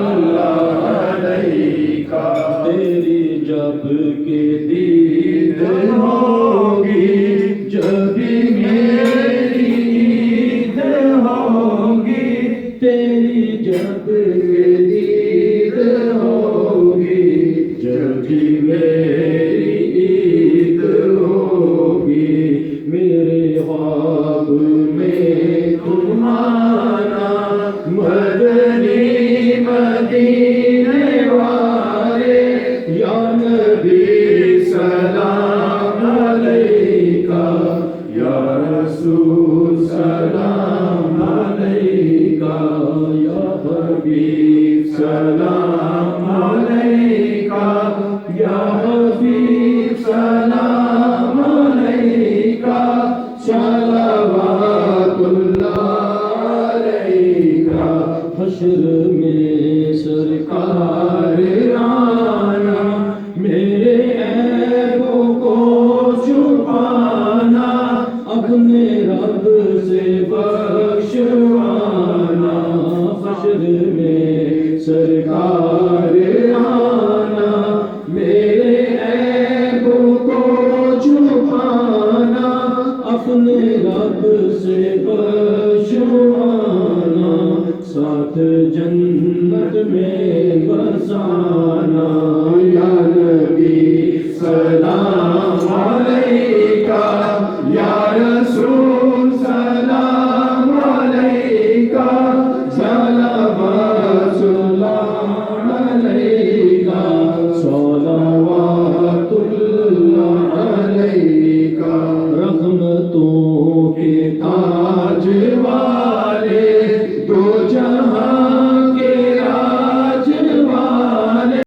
اللہ علیکہ تیری جب کہ دید ہوگی جب میری عید ہوگی تیری جب کہ دید ہوگی جب میری عید ہوگی میرے خواب میں تمہارا مدنی مدینے والے یا نبی سلام علیکہ یا رسول سلام علیکہ یا حبیب سلام علیکہ یا حبیب سلام علیکہ صلوات اللہ علیکہ حشر میں سرکار آنا میرے عیبوں کو چھپانا اپنے رب سے بخشوانا حشر میں سرکار آنا میرے عیبوں کو چھپانا اپنے رب سے بخشوانا ساتھ جنت میں بسانا یا نبی سلام علیکہ یا رسول